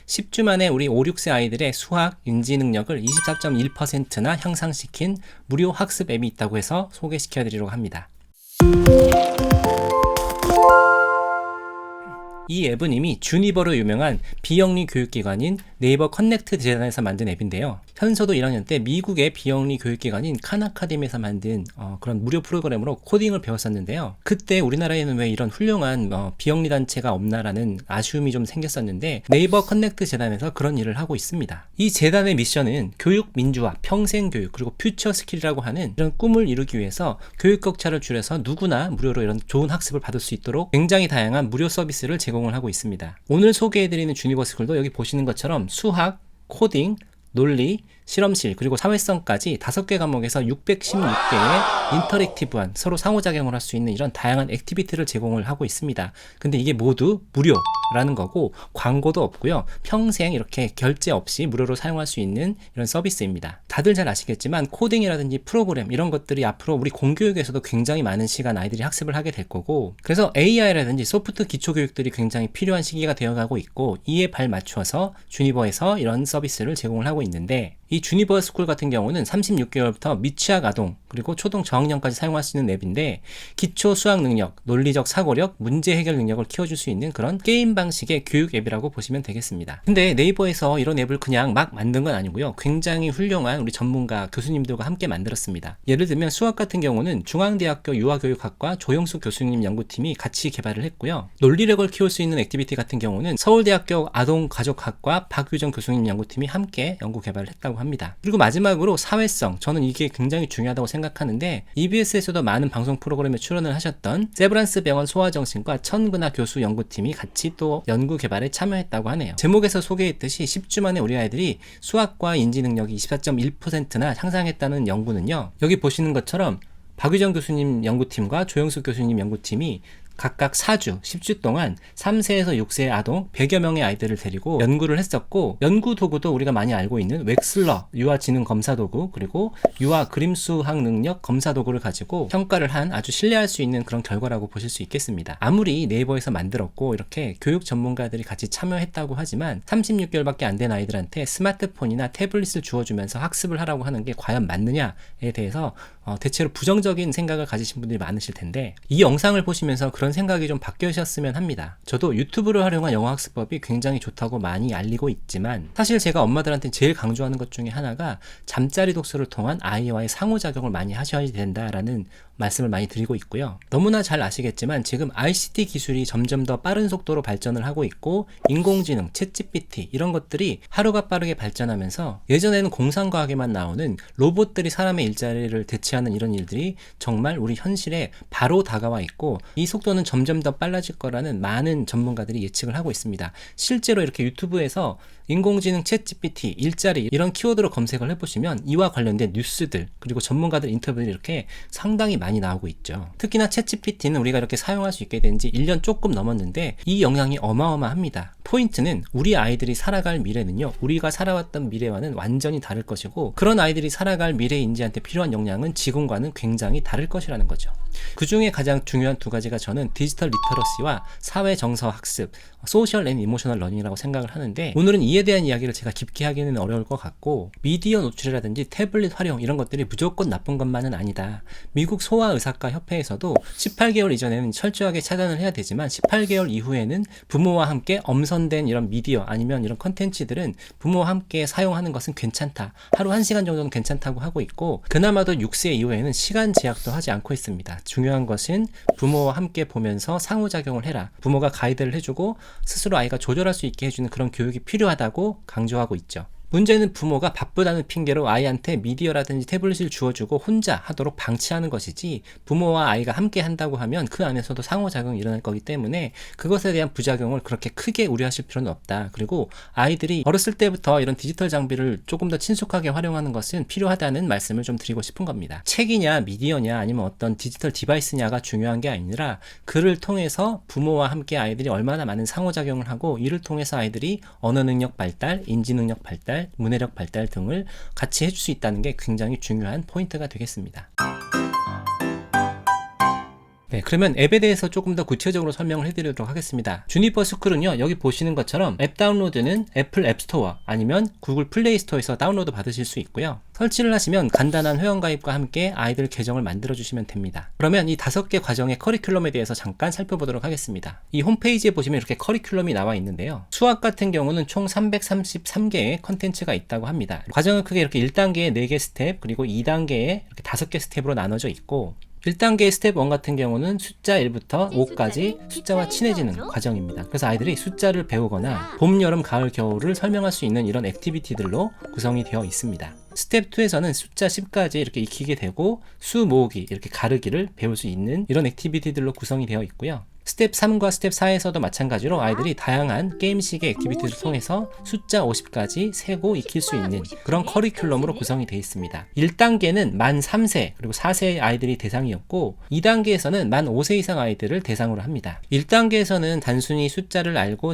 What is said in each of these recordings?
10주 만에 우리 5, 6세 아이들의 수학, 인지 능력을 24.1%나 향상시킨 무료 학습 앱이 있다고 해서 소개시켜 드리려고 합니다. 이 앱은 이미 주니버로 유명한 비영리 교육기관인 네이버 커넥트 재단에서 만든 앱인데요. 현서도 1학년 때 미국의 비영리 교육기관인 칸 아카데미에서 만든 그런 무료 프로그램으로 코딩을 배웠었는데요. 그때 우리나라에는 왜 이런 훌륭한 비영리 단체가 없나라는 아쉬움이 좀 생겼었는데 네이버 커넥트 재단에서 그런 일을 하고 있습니다. 이 재단의 미션은 교육 민주화, 평생교육, 그리고 퓨처 스킬이라고 하는 이런 꿈을 이루기 위해서 교육 격차를 줄여서 누구나 무료로 이런 좋은 학습을 받을 수 있도록 굉장히 다양한 무료 서비스를 제공을 하고 있습니다. 오늘 소개해드리는 주니버스쿨도 여기 보시는 것처럼 수학, 코딩, 논리, 실험실, 그리고 사회성까지 5개 과목에서 616개의 인터랙티브한 서로 상호작용을 할 수 있는 이런 다양한 액티비티를 제공을 하고 있습니다. 근데 이게 모두 무료라는 거고 광고도 없고요. 평생 이렇게 결제 없이 무료로 사용할 수 있는 이런 서비스입니다. 다들 잘 아시겠지만 코딩이라든지 프로그램 이런 것들이 앞으로 우리 공교육에서도 굉장히 많은 시간 아이들이 학습을 하게 될 거고, 그래서 AI라든지 소프트 기초교육들이 굉장히 필요한 시기가 되어가고 있고, 이에 발맞춰서 주니버에서 이런 서비스를 제공을 하고 있는데, 이 주니버 스쿨 같은 경우는 36개월부터 미취학 아동 그리고 초등 저학년까지 사용할 수 있는 앱인데, 기초 수학 능력, 논리적 사고력, 문제 해결 능력을 키워줄 수 있는 그런 게임 방식의 교육 앱이라고 보시면 되겠습니다. 근데 네이버에서 이런 앱을 그냥 막 만든 건 아니고요. 굉장히 훌륭한 우리 전문가 교수님들과 함께 만들었습니다. 예를 들면 수학 같은 경우는 중앙대학교 유아교육학과 조영숙 교수님 연구팀이 같이 개발을 했고요. 논리력을 키울 수 있는 액티비티 같은 경우는 서울대학교 아동가족학과 박유정 교수님 연구팀이 함께 연구 개발을 했다고 합니다. 그리고 마지막으로 사회성, 저는 이게 굉장히 중요하다고 생각하는데, EBS에서도 많은 방송 프로그램에 출연을 하셨던 세브란스 병원 소아정신과 천근하 교수 연구팀이 같이 또 연구 개발에 참여했다고 하네요. 제목에서 소개했듯이 10주 만에 우리 아이들이 수학과 인지 능력이 24.1%나 향상했다는 연구는요, 여기 보시는 것처럼 박유정 교수님 연구팀과 조영숙 교수님 연구팀이 각각 4주, 10주 동안 3세에서 6세의 아동 100여 명의 아이들을 데리고 연구를 했었고, 연구 도구도 우리가 많이 알고 있는 웩슬러 유아 지능 검사 도구, 그리고 유아 그림 수학 능력 검사 도구를 가지고 평가를 한 아주 신뢰할 수 있는 그런 결과라고 보실 수 있겠습니다. 아무리 네이버에서 만들었고 이렇게 교육 전문가들이 같이 참여했다고 하지만 36개월밖에 안 된 아이들한테 스마트폰이나 태블릿을 주어주면서 학습을 하라고 하는 게 과연 맞느냐에 대해서 대체로 부정적인 생각을 가지신 분들이 많으실 텐데, 이 영상을 보시면서 그런 생각이 좀 바뀌으셨으면 합니다. 저도 유튜브를 활용한 영어 학습법이 굉장히 좋다고 많이 알리고 있지만, 사실 제가 엄마들한테 제일 강조하는 것 중에 하나가 잠자리 독서를 통한 아이와의 상호작용을 많이 하셔야 된다라는 말씀을 많이 드리고 있고요. 너무나 잘 아시겠지만 지금 ICT 기술이 점점 더 빠른 속도로 발전을 하고 있고, 인공지능, 챗GPT 이런 것들이 하루가 빠르게 발전하면서 예전에는 공상과학에만 나오는 로봇들이 사람의 일자리를 대체하는 이런 일들이 정말 우리 현실에 바로 다가와 있고, 이 속도는 점점 더 빨라질 거라는 많은 전문가들이 예측을 하고 있습니다. 실제로 이렇게 유튜브에서 인공지능, 챗GPT, 일자리 이런 키워드로 검색을 해보시면 이와 관련된 뉴스들 그리고 전문가들 인터뷰들이 이렇게 상당히 많이 나오고 있죠. 특히나 챗GPT는 우리가 이렇게 사용할 수 있게 된 지 1년 조금 넘었는데 이 영향이 어마어마합니다. 포인트는 우리 아이들이 살아갈 미래는요, 우리가 살아왔던 미래와는 완전히 다를 것이고, 그런 아이들이 살아갈 미래 인지한테 필요한 역량은 지금과는 굉장히 다를 것이라는 거죠. 그 중에 가장 중요한 두 가지가 저는 디지털 리터러시와 사회 정서 학습, 소셜 앤 이모셔널 러닝이라고 생각을 하는데, 오늘은 이에 대한 이야기를 제가 깊게 하기는 어려울 것 같고, 미디어 노출이라든지 태블릿 활용 이런 것들이 무조건 나쁜 것만은 아니다. 미국 소아의사과 협회에서도 18개월 이전에는 철저하게 차단을 해야 되지만 18개월 이후에는 부모와 함께 엄선된 이런 미디어 아니면 이런 컨텐츠들은 부모와 함께 사용하는 것은 괜찮다. 하루 1시간 정도는 괜찮다고 하고 있고, 그나마도 6세 이후에는 시간 제약도 하지 않고 있습니다. 중요한 것은 부모와 함께 보면서 상호작용을 해라. 부모가 가이드를 해주고 스스로 아이가 조절할 수 있게 해주는 그런 교육이 필요하다고 강조하고 있죠. 문제는 부모가 바쁘다는 핑계로 아이한테 미디어라든지 태블릿을 주어주고 혼자 하도록 방치하는 것이지, 부모와 아이가 함께 한다고 하면 그 안에서도 상호작용이 일어날 거기 때문에 그것에 대한 부작용을 그렇게 크게 우려하실 필요는 없다. 그리고 아이들이 어렸을 때부터 이런 디지털 장비를 조금 더 친숙하게 활용하는 것은 필요하다는 말씀을 좀 드리고 싶은 겁니다. 책이냐 미디어냐 아니면 어떤 디지털 디바이스냐가 중요한 게 아니라, 그를 통해서 부모와 함께 아이들이 얼마나 많은 상호작용을 하고, 이를 통해서 아이들이 언어 능력 발달, 인지 능력 발달, 문해력 발달 등을 같이 해줄 수 있다는 게 굉장히 중요한 포인트가 되겠습니다. 네, 그러면 앱에 대해서 조금 더 구체적으로 설명을 해드리도록 하겠습니다. 주니퍼 스쿨은요, 여기 보시는 것처럼 앱 다운로드는 애플 앱스토어 아니면 구글 플레이 스토어에서 다운로드 받으실 수 있고요. 설치를 하시면 간단한 회원가입과 함께 아이들 계정을 만들어 주시면 됩니다. 그러면 이 5개 과정의 커리큘럼에 대해서 잠깐 살펴보도록 하겠습니다. 이 홈페이지에 보시면 이렇게 커리큘럼이 나와 있는데요. 수학 같은 경우는 총 333개의 컨텐츠가 있다고 합니다. 과정은 크게 이렇게 1단계에 4개 스텝, 그리고 2단계에 이렇게 5개 스텝으로 나눠져 있고, 1단계 스텝 1 같은 경우는 숫자 1부터 5까지 숫자와 친해지는 과정입니다. 그래서 아이들이 숫자를 배우거나 봄, 여름, 가을, 겨울을 설명할 수 있는 이런 액티비티들로 구성이 되어 있습니다. 스텝 2에서는 숫자 10까지 이렇게 익히게 되고 수 모으기, 이렇게 가르기를 배울 수 있는 이런 액티비티들로 구성이 되어 있고요. 스텝 3과 스텝 4에서도 마찬가지로 아이들이 다양한 게임식의 액티비티를 통해서 숫자 50까지 세고 익힐 수 있는 그런 커리큘럼으로 구성이 되어 있습니다. 1단계는 만 3세 그리고 4세 아이들이 대상이었고, 2단계에서는 만 5세 이상 아이들을 대상으로 합니다. 1단계에서는 단순히 숫자를 알고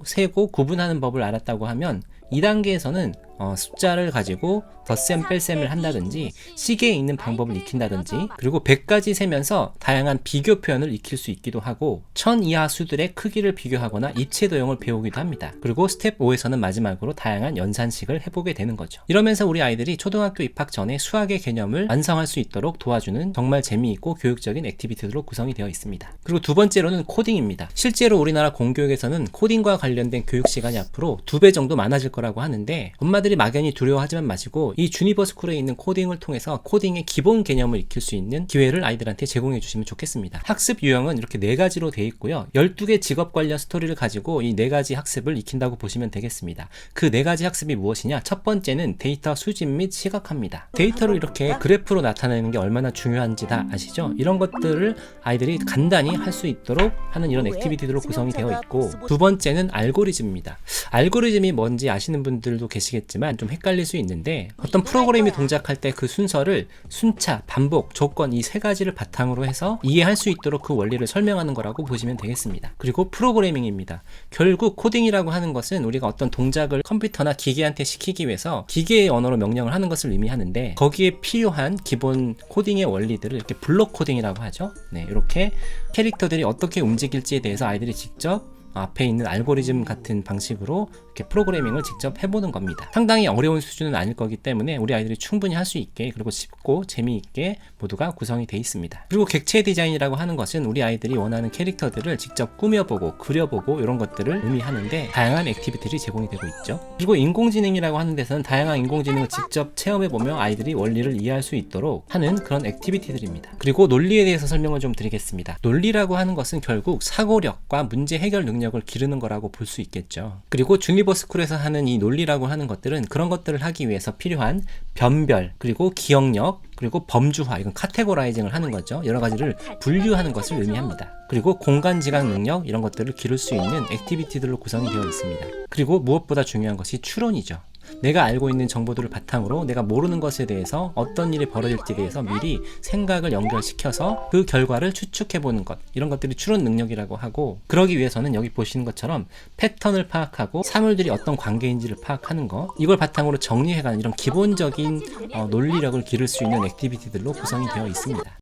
세고 구분하는 법을 알았다고 하면, 2단계에서는 숫자를 가지고 덧셈 뺄셈을 한다든지 시계에 있는 방법을 익힌다든지, 그리고 100까지 세면서 다양한 비교 표현을 익힐 수 있기도 하고 1000 이하 수들의 크기를 비교하거나 입체 도형을 배우기도 합니다. 그리고 스텝 5에서는 마지막으로 다양한 연산식을 해보게 되는 거죠. 이러면서 우리 아이들이 초등학교 입학 전에 수학의 개념을 완성할 수 있도록 도와주는 정말 재미있고 교육적인 액티비티로 구성이 되어 있습니다. 그리고 두 번째로는 코딩입니다. 실제로 우리나라 공교육에서는 코딩과 관련된 교육 시간이 앞으로 2배 정도 많아질 거라고 하는데, 엄마들이 막연히 두려워하지만 마시고 이 주니버 스쿨에 있는 코딩을 통해서 코딩의 기본 개념을 익힐 수 있는 기회를 아이들한테 제공해 주시면 좋겠습니다. 학습 유형은 이렇게 4가지로 되어 있고요. 12개 직업 관련 스토리를 가지고 이 4가지 학습을 익힌다고 보시면 되겠습니다. 그 4가지 학습이 무엇이냐? 첫 번째는 데이터 수집 및 시각화입니다. 데이터를 이렇게 그래프로 나타내는 게 얼마나 중요한지 다 아시죠? 이런 것들을 아이들이 간단히 할 수 있도록 하는 이런 액티비티들로 구성이 되어 있고, 두 번째는 알고리즘입니다. 알고리즘이 뭔지 아시는 분들도 계시겠지만 좀 헷갈릴 수 있는데, 어떤 프로그램이 동작할 때 그 순서를 순차, 반복, 조건 이 3가지를 바탕으로 해서 이해할 수 있도록 그 원리를 설명하는 거라고 보시면 되겠습니다. 그리고 프로그래밍입니다. 결국 코딩이라고 하는 것은 우리가 어떤 동작을 컴퓨터나 기계한테 시키기 위해서 기계의 언어로 명령을 하는 것을 의미하는데, 거기에 필요한 기본 코딩의 원리들을 이렇게 블록 코딩이라고 하죠. 네, 이렇게 캐릭터들이 어떻게 움직일지에 대해서 아이들이 직접 앞에 있는 알고리즘 같은 방식으로 이렇게 프로그래밍을 직접 해보는 겁니다. 상당히 어려운 수준은 아닐 거기 때문에 우리 아이들이 충분히 할 수 있게, 그리고 쉽고 재미있게 모두가 구성이 되어 있습니다. 그리고 객체 디자인이라고 하는 것은 우리 아이들이 원하는 캐릭터들을 직접 꾸며보고 그려보고 이런 것들을 의미하는데, 다양한 액티비티들이 제공이 되고 있죠. 그리고 인공지능이라고 하는 데서는 다양한 인공지능을 직접 체험해보며 아이들이 원리를 이해할 수 있도록 하는 그런 액티비티들입니다. 그리고 논리에 대해서 설명을 좀 드리겠습니다. 논리라고 하는 것은 결국 사고력과 문제 해결 능력을 기르는 거라고 볼 수 있겠죠. 그리고 주니버 스쿨에서 하는 이 논리라고 하는 것들은 그런 것들을 하기 위해서 필요한 변별, 그리고 기억력, 그리고 범주화, 이건 카테고라이징을 하는 거죠. 여러 가지를 분류하는 것을 의미합니다. 그리고 공간 지각 능력, 이런 것들을 기를 수 있는 액티비티들로 구성이 되어 있습니다. 그리고 무엇보다 중요한 것이 추론이죠. 내가 알고 있는 정보들을 바탕으로 내가 모르는 것에 대해서 어떤 일이 벌어질지에 대해서 미리 생각을 연결시켜서 그 결과를 추측해보는 것, 이런 것들이 추론 능력이라고 하고, 그러기 위해서는 여기 보시는 것처럼 패턴을 파악하고 사물들이 어떤 관계인지를 파악하는 것, 이걸 바탕으로 정리해가는 이런 기본적인 논리력을 기를 수 있는 액티비티들로 구성이 되어 있습니다.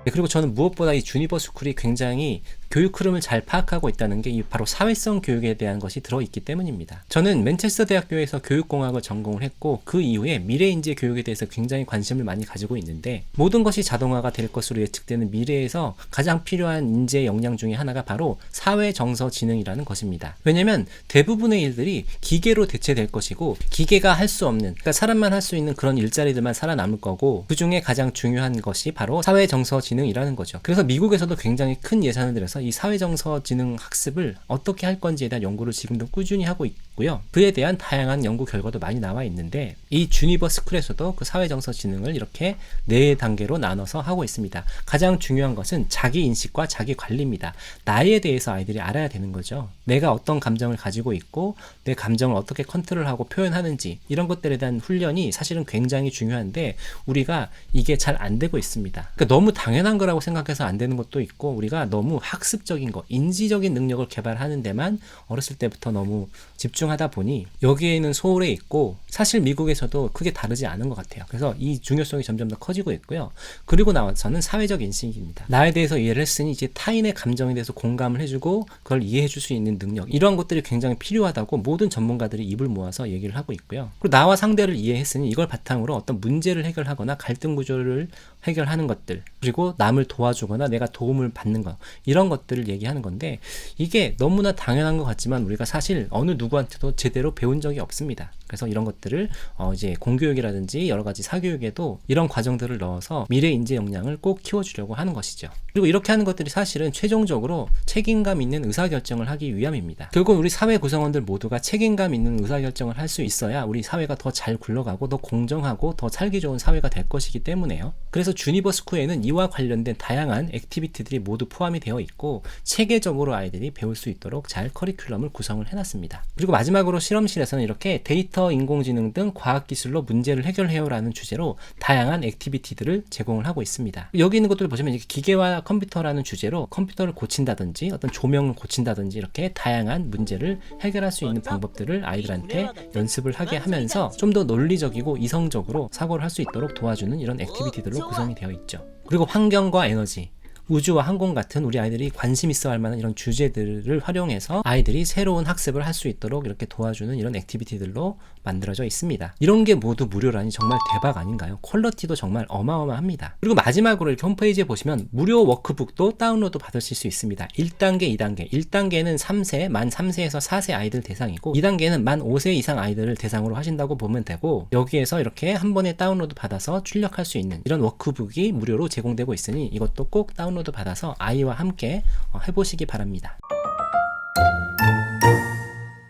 네, 그리고 저는 무엇보다 이 주니버 스쿨이 굉장히 교육 흐름을 잘 파악하고 있다는 게 바로 사회성 교육에 대한 것이 들어있기 때문입니다. 저는 맨체스터 대학교에서 교육공학을 전공을 했고, 그 이후에 미래인재 교육에 대해서 굉장히 관심을 많이 가지고 있는데, 모든 것이 자동화가 될 것으로 예측되는 미래에서 가장 필요한 인재 역량 중에 하나가 바로 사회정서지능이라는 것입니다. 왜냐하면 대부분의 일들이 기계로 대체될 것이고, 기계가 할 수 없는, 그러니까 사람만 할 수 있는 그런 일자리들만 살아남을 거고, 그 중에 가장 중요한 것이 바로 사회정서지능이라는 거죠. 그래서 미국에서도 굉장히 큰 예산을 들여서 이 사회정서지능 학습을 어떻게 할 건지에 대한 연구를 지금도 꾸준히 하고 있고요. 그에 대한 다양한 연구 결과도 많이 나와 있는데, 이 주니버 스쿨에서도 그 사회정서지능을 이렇게 4단계로 나눠서 하고 있습니다. 가장 중요한 것은 자기인식과 자기관리입니다. 나에 대해서 아이들이 알아야 되는 거죠. 내가 어떤 감정을 가지고 있고 내 감정을 어떻게 컨트롤하고 표현하는지, 이런 것들에 대한 훈련이 사실은 굉장히 중요한데 우리가 이게 잘 안 되고 있습니다. 그러니까 너무 당연한 거라고 생각해서 안 되는 것도 있고, 우리가 너무 학습적인 거, 인지적인 능력을 개발하는 데만 어렸을 때부터 너무 집중 집중하다 보니 여기에는 소홀해 있고 사실 미국에서도 크게 다르지 않은 것 같아요. 그래서 이 중요성이 점점 더 커지고 있고요. 그리고 나와서는 사회적 인식입니다. 나에 대해서 이해를 했으니 이제 타인의 감정에 대해서 공감을 해주고 그걸 이해해 줄 수 있는 능력, 이러한 것들이 굉장히 필요하다고 모든 전문가들이 입을 모아서 얘기를 하고 있고요. 그리고 나와 상대를 이해했으니 이걸 바탕으로 어떤 문제를 해결하거나 갈등 구조를 해결하는 것들, 그리고 남을 도와주거나 내가 도움을 받는 것, 이런 것들을 얘기하는 건데, 이게 너무나 당연한 것 같지만 우리가 사실 어느 누구한테도 제대로 배운 적이 없습니다. 그래서 이런 것들을 이제 공교육이라든지 여러 가지 사교육에도 이런 과정들을 넣어서 미래 인재 역량을 꼭 키워주려고 하는 것이죠. 그리고 이렇게 하는 것들이 사실은 최종적으로 책임감 있는 의사결정을 하기 위함입니다. 결국 우리 사회 구성원들 모두가 책임감 있는 의사결정을 할 수 있어야 우리 사회가 더 잘 굴러가고 더 공정하고 더 살기 좋은 사회가 될 것이기 때문에요. 그래서 주니버 스쿨에는 이와 관련된 다양한 액티비티들이 모두 포함이 되어 있고 체계적으로 아이들이 배울 수 있도록 잘 커리큘럼을 구성을 해놨습니다. 그리고 마지막으로 실험실에서는 이렇게 데이터 인공지능 등 과학기술로 문제를 해결해요라는 주제로 다양한 액티비티들을 제공을 하고 있습니다. 여기 있는 것들 보시면 기계와 컴퓨터라는 주제로 컴퓨터를 고친다든지 어떤 조명을 고친다든지 이렇게 다양한 문제를 해결할 수 있는 방법들을 아이들한테 연습을 하게 하면서 좀 더 논리적이고 이성적으로 사고를 할 수 있도록 도와주는 이런 액티비티들로 구성이 되어 있죠. 그리고 환경과 에너지, 우주와 항공 같은 우리 아이들이 관심 있어 할 만한 이런 주제들을 활용해서 아이들이 새로운 학습을 할 수 있도록 이렇게 도와주는 이런 액티비티들로 만들어져 있습니다. 이런 게 모두 무료라니 정말 대박 아닌가요? 퀄리티도 정말 어마어마합니다. 그리고 마지막으로 이렇게 홈페이지에 보시면 무료 워크북도 다운로드 받으실 수 있습니다. 1단계, 2단계. 1단계는 3세, 만 3세에서 4세 아이들 대상이고 2단계는 만 5세 이상 아이들을 대상으로 하신다고 보면 되고, 여기에서 이렇게 한 번에 다운로드 받아서 출력할 수 있는 이런 워크북이 무료로 제공되고 있으니 이것도 꼭 다운로드 받아서 아이와 함께 해보시기 바랍니다.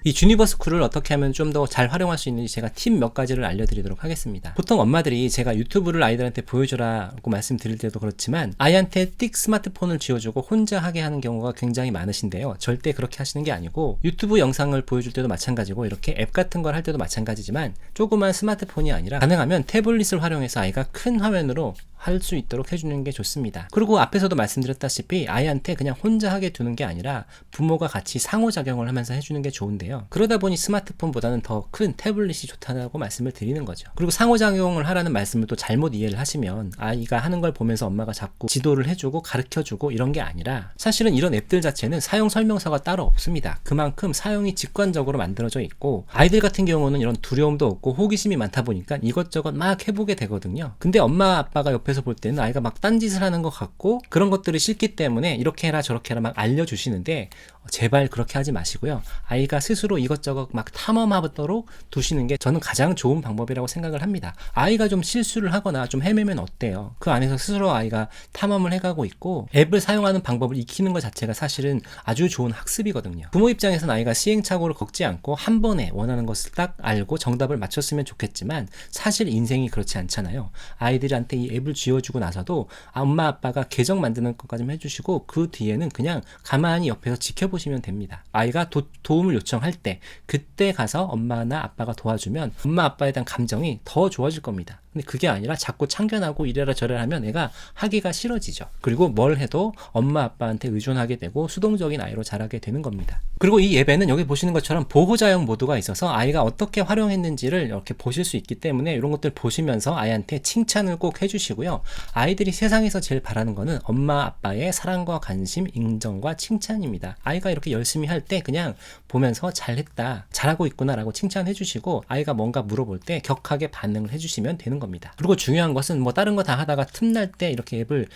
이 주니버 스쿨을 어떻게 하면 좀 더 잘 활용할 수 있는지 제가 팁 몇 가지를 알려드리도록 하겠습니다. 보통 엄마들이 제가 유튜브를 아이들한테 보여줘라고 말씀드릴 때도 그렇지만 아이한테 띡 스마트폰을 쥐어주고 혼자 하게 하는 경우가 굉장히 많으신데요. 절대 그렇게 하시는 게 아니고 유튜브 영상을 보여줄 때도 마찬가지고 이렇게 앱 같은 걸 할 때도 마찬가지지만 조그만 스마트폰이 아니라 가능하면 태블릿을 활용해서 아이가 큰 화면으로 할 수 있도록 해주는 게 좋습니다. 그리고 앞에서도 말씀드렸다시피 아이한테 그냥 혼자 하게 두는 게 아니라 부모가 같이 상호작용을 하면서 해주는 게 좋은데요. 그러다 보니 스마트폰보다는 더 큰 태블릿이 좋다고 말씀을 드리는 거죠. 그리고 상호작용을 하라는 말씀을 또 잘못 이해를 하시면 아이가 하는 걸 보면서 엄마가 자꾸 지도를 해주고 가르쳐주고 이런 게 아니라 사실은 이런 앱들 자체는 사용 설명서가 따로 없습니다. 그만큼 사용이 직관적으로 만들어져 있고 아이들 같은 경우는 이런 두려움도 없고 호기심이 많다 보니까 이것저것 막 해보게 되거든요. 근데 엄마 아빠가 옆에서 볼 때는 아이가 막 딴짓을 하는 것 같고 그런 것들이 싫기 때문에 이렇게 해라 저렇게 해라 막 알려주시는데 제발 그렇게 하지 마시고요. 아이가 스스로 이것저것 막 탐험하도록 두시는 게 저는 가장 좋은 방법이라고 생각을 합니다. 아이가 좀 실수를 하거나 좀 헤매면 어때요? 그 안에서 스스로 아이가 탐험을 해가고 있고 앱을 사용하는 방법을 익히는 것 자체가 사실은 아주 좋은 학습이거든요. 부모 입장에서는 아이가 시행착오를 겪지 않고 한 번에 원하는 것을 딱 알고 정답을 맞췄으면 좋겠지만 사실 인생이 그렇지 않잖아요. 아이들한테 이 앱을 쥐어주고 나서도 엄마 아빠가 계정 만드는 것까지 해주시고 그 뒤에는 그냥 가만히 옆에서 지켜보시면 됩니다. 아이가 도움을 요청할 때 그때 가서 엄마나 아빠가 도와주면 엄마 아빠에 대한 감정이 더 좋아질 겁니다. 근데 그게 아니라 자꾸 참견하고 이래라 저래라 하면 애가 하기가 싫어지죠. 그리고 뭘 해도 엄마 아빠한테 의존하게 되고 수동적인 아이로 자라게 되는 겁니다. 그리고 이 앱에는 여기 보시는 것처럼 보호자용 모드가 있어서 아이가 어떻게 활용했는지를 이렇게 보실 수 있기 때문에 이런 것들 보시면서 아이한테 칭찬을 꼭 해주시고요. 아이들이 세상에서 제일 바라는 거는 엄마 아빠의 사랑과 관심, 인정과 칭찬입니다. 아이가 이렇게 열심히 할 때 그냥 보면서 잘했다, 잘하고 있구나 라고 칭찬해 주시고 아이가 뭔가 물어볼 때 격하게 반응을 해주시면 되는 겁니다. 그리고 중요한 것은 뭐 다른 거 다 하다가 틈날 때 이렇게 앱을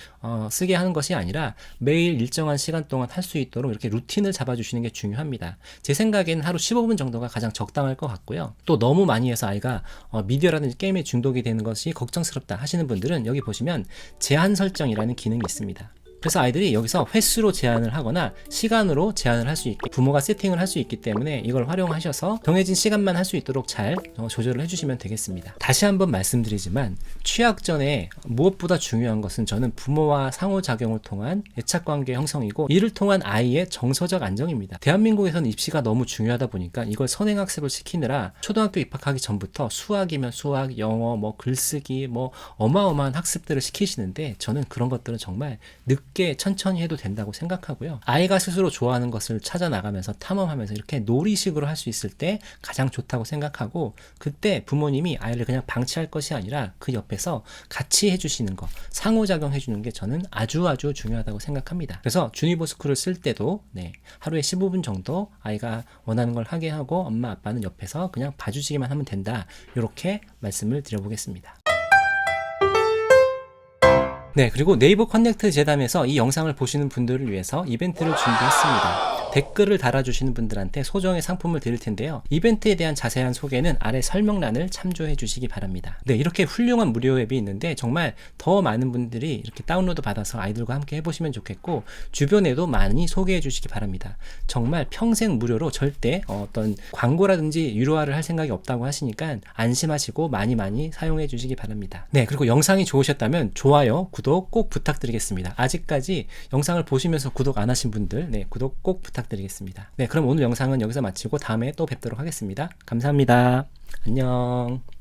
쓰게 하는 것이 아니라 매일 일정한 시간 동안 할 수 있도록 이렇게 루틴을 잡아주시는 게 중요합니다. 제 생각에는 하루 15분 정도가 가장 적당할 것 같고요. 또 너무 많이 해서 아이가 미디어라든지 게임에 중독이 되는 것이 걱정스럽다 하시는 분들은 여기 보시면 제한 설정이라는 기능이 있습니다. 그래서 아이들이 여기서 횟수로 제한을 하거나 시간으로 제한을 할 수 있게 부모가 세팅을 할 수 있기 때문에 이걸 활용하셔서 정해진 시간만 할 수 있도록 잘 조절을 해주시면 되겠습니다. 다시 한번 말씀드리지만 취학 전에 무엇보다 중요한 것은 저는 부모와 상호작용을 통한 애착관계 형성이고 이를 통한 아이의 정서적 안정입니다. 대한민국에서는 입시가 너무 중요하다 보니까 이걸 선행학습을 시키느라 초등학교 입학하기 전부터 수학이면 수학, 영어, 뭐 글쓰기, 뭐 어마어마한 학습들을 시키시는데 저는 그런 것들은 정말 늦게 깊게 천천히 해도 된다고 생각하고요. 아이가 스스로 좋아하는 것을 찾아 나가면서 탐험하면서 이렇게 놀이식으로 할 수 있을 때 가장 좋다고 생각하고, 그때 부모님이 아이를 그냥 방치할 것이 아니라 그 옆에서 같이 해주시는 거, 상호작용 해주는 게 저는 아주 중요하다고 생각합니다. 그래서 주니버스쿨을 쓸 때도 하루에 15분 정도 아이가 원하는 걸 하게 하고 엄마 아빠는 옆에서 그냥 봐주시기만 하면 된다, 이렇게 말씀을 드려보겠습니다. 네, 그리고 네이버 커넥트 재단에서 이 영상을 보시는 분들을 위해서 이벤트를 준비했습니다. 댓글을 달아주시는 분들한테 소정의 상품을 드릴 텐데요. 이벤트에 대한 자세한 소개는 아래 설명란을 참조해 주시기 바랍니다. 네, 이렇게 훌륭한 무료 앱이 있는데 정말 더 많은 분들이 이렇게 다운로드 받아서 아이들과 함께 해보시면 좋겠고, 주변에도 많이 소개해 주시기 바랍니다. 정말 평생 무료로 절대 어떤 광고라든지 유료화를 할 생각이 없다고 하시니까 안심하시고 많이 사용해 주시기 바랍니다. 네, 그리고 영상이 좋으셨다면 좋아요, 구독 꼭 부탁드리겠습니다. 아직까지 영상을 보시면서 구독 안 하신 분들, 구독 꼭 부탁드리겠습니다. 네, 그럼 오늘 영상은 여기서 마치고 다음에 또 뵙도록 하겠습니다. 감사합니다. 안녕.